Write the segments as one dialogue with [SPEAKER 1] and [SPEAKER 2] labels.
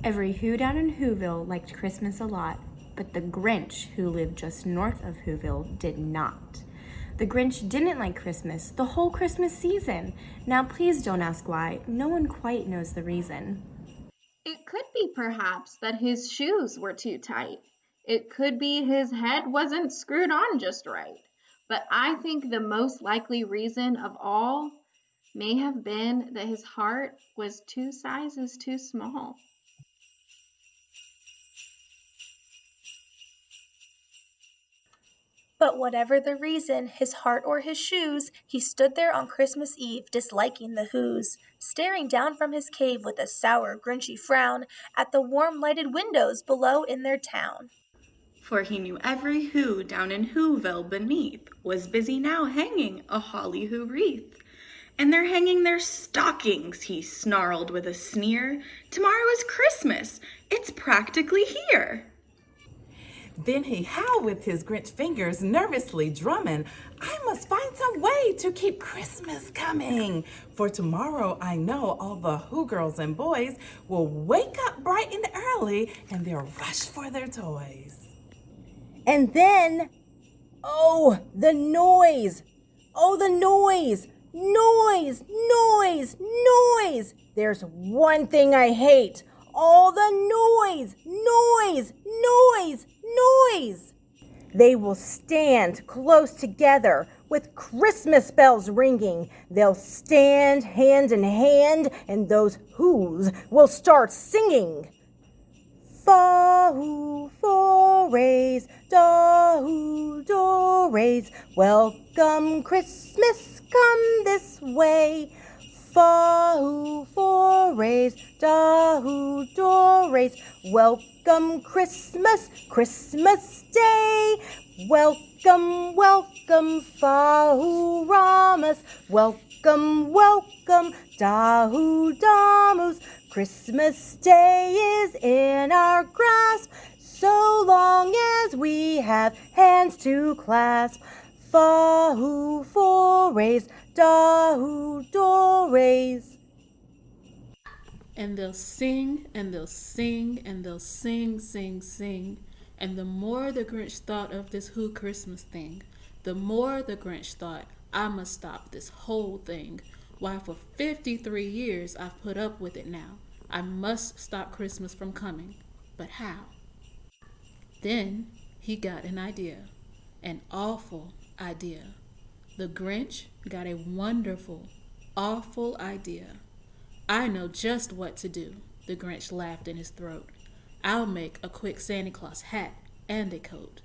[SPEAKER 1] Every Who down in Whoville liked Christmas a lot, but the Grinch, who lived just north of Whoville, did not. The Grinch didn't like Christmas the whole Christmas season. Now please don't ask why. No one quite knows the reason.
[SPEAKER 2] It could be perhaps that his shoes were too tight. It could be his head wasn't screwed on just right. But I think the most likely reason of all may have been that his heart was 2 sizes too small.
[SPEAKER 3] But whatever the reason, his heart or his shoes, he stood there on Christmas Eve, disliking the Whos, staring down from his cave with a sour, grinchy frown at the warm lighted windows below in their town.
[SPEAKER 4] For he knew every Who down in Whoville beneath was busy now hanging a holly who wreath. And they're hanging their stockings, he snarled with a sneer. Tomorrow is Christmas. It's practically here.
[SPEAKER 5] Then he howled with his Grinch fingers nervously drumming, I must find some way to keep Christmas coming. For tomorrow I know all the Who girls and boys will wake up bright and early and they'll rush for their toys.
[SPEAKER 6] And then, oh, the noise. Oh, the noise. Noise, noise, noise. There's one thing I hate. All the noise, noise, noise, noise. They will stand close together with Christmas bells ringing. They'll stand hand in hand and those Whos will start singing. Fa-hoo, forays, da-hoo, do-rays. Welcome Christmas, come this way. Fa-hoo, forays, da-hoo, do-rays. Welcome Christmas, Christmas Day. Welcome, welcome, fa-hoo, ramas. Welcome, welcome, da-hoo, damus. Christmas Day is in our grasp, so long as we have hands to clasp. Fa-hoo, forays, da-hoo, do-rays.
[SPEAKER 7] And they'll sing, and they'll sing, and they'll sing, sing, sing. And the more the Grinch thought of this Who Christmas thing, the more the Grinch thought, I must stop this whole thing. Why, for 53 years I've put up with it now. I must stop Christmas from coming. But how? Then he got an idea. An awful idea. The Grinch got a wonderful, awful idea. I know just what to do, the Grinch laughed in his throat. I'll make a quick Santa Claus hat and a coat.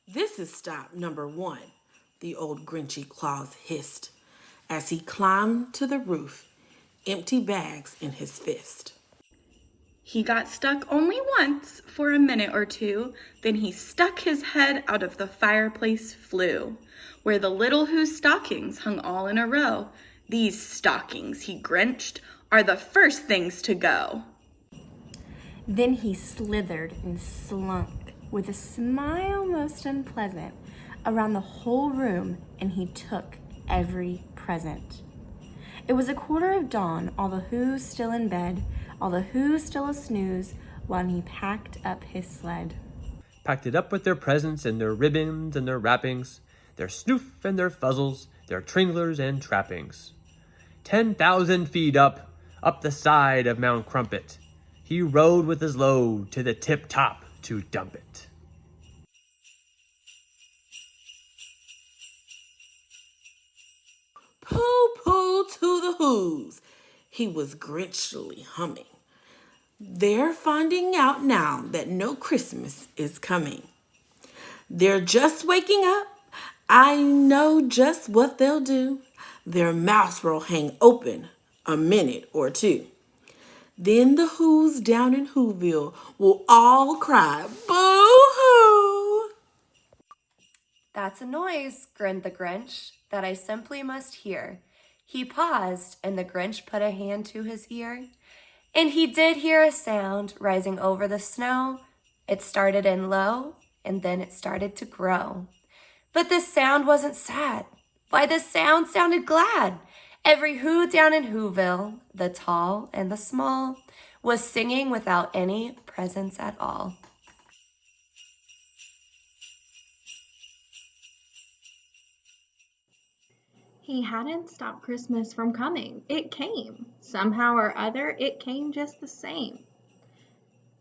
[SPEAKER 5] This is stop number 1, the old Grinchy Claus hissed, as he climbed to the roof, empty bags in his fist.
[SPEAKER 4] He got stuck only once for a minute or two, then he stuck his head out of the fireplace flue, where the little Who's stockings hung all in a row. These stockings, he grinched, are the first things to go.
[SPEAKER 1] Then he slithered and slunk, with a smile most unpleasant, around the whole room, and he took every present. It was 1:15, all the Who's still in bed, all the Who's still a snooze, while he packed up his sled.
[SPEAKER 8] Packed it up with their presents and their ribbons and their wrappings, their snoof and their fuzzles, their tringlers and trappings. 10,000 feet up the side of Mount Crumpet, he rode with his load to the tip top to dump it.
[SPEAKER 5] Pooh-pooh to the Whos, he was Grinchily humming. They're finding out now that no Christmas is coming. They're just waking up. I know just what they'll do. Their mouths will hang open a minute or two. Then the Whos down in Whoville will all cry, boo-hoo!
[SPEAKER 9] That's a noise, grinned the Grinch, that I simply must hear. He paused, and the Grinch put a hand to his ear. And he did hear a sound rising over the snow. It started in low, and then it started to grow. But this sound wasn't sad. Why, the sound sounded glad. Every who down in Whoville, the tall and the small, was singing without any presents at all.
[SPEAKER 2] He hadn't stopped Christmas from coming. It came. Somehow or other, it came just the same.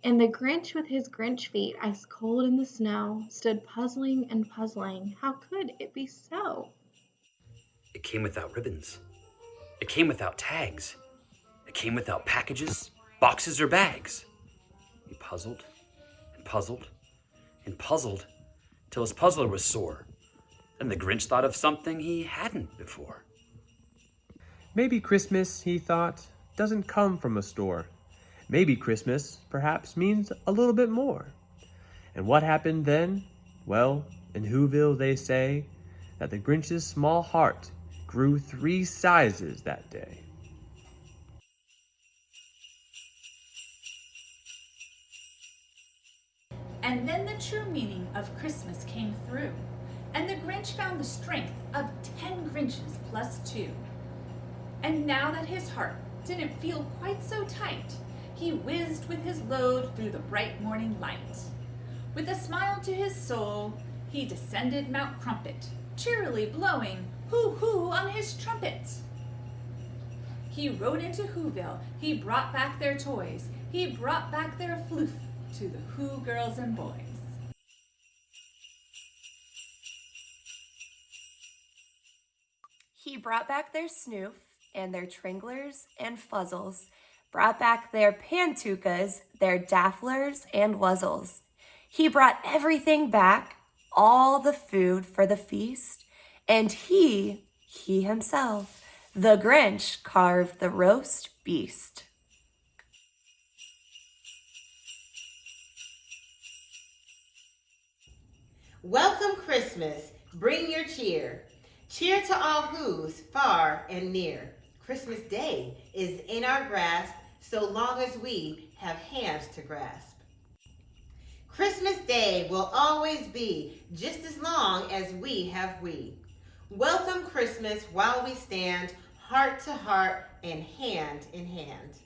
[SPEAKER 2] And the Grinch with his Grinch feet ice cold in the snow stood puzzling and puzzling. How could it be so?
[SPEAKER 10] It came without ribbons. It came without tags. It came without packages, boxes, or bags. He puzzled and puzzled and puzzled till his puzzler was sore. Then the Grinch thought of something he hadn't before.
[SPEAKER 8] Maybe Christmas, he thought, doesn't come from a store. Maybe Christmas, perhaps, means a little bit more. And what happened then? Well, in Whoville they say that the Grinch's small heart grew 3 sizes that day.
[SPEAKER 11] And then the true meaning of Christmas came through, and the Grinch found the strength of 10 Grinches plus 2. And now that his heart didn't feel quite so tight, he whizzed with his load through the bright morning light. With a smile to his soul, he descended Mount Crumpet, cheerily blowing hoo-hoo on his trumpet. He rode into Whoville, he brought back their toys, he brought back their floof to the Who girls and boys.
[SPEAKER 9] He brought back their snoof and their tringlers and fuzzles, brought back their pantukas, their dafflers and wuzzles. He brought everything back, all the food for the feast, and he himself, the Grinch, carved the roast beast.
[SPEAKER 12] Welcome Christmas, bring your cheer. Cheer to all who's far and near. Christmas Day is in our grasp, so long as we have hands to grasp. Christmas Day will always be just as long as we have we. Welcome Christmas while we stand heart to heart and hand in hand.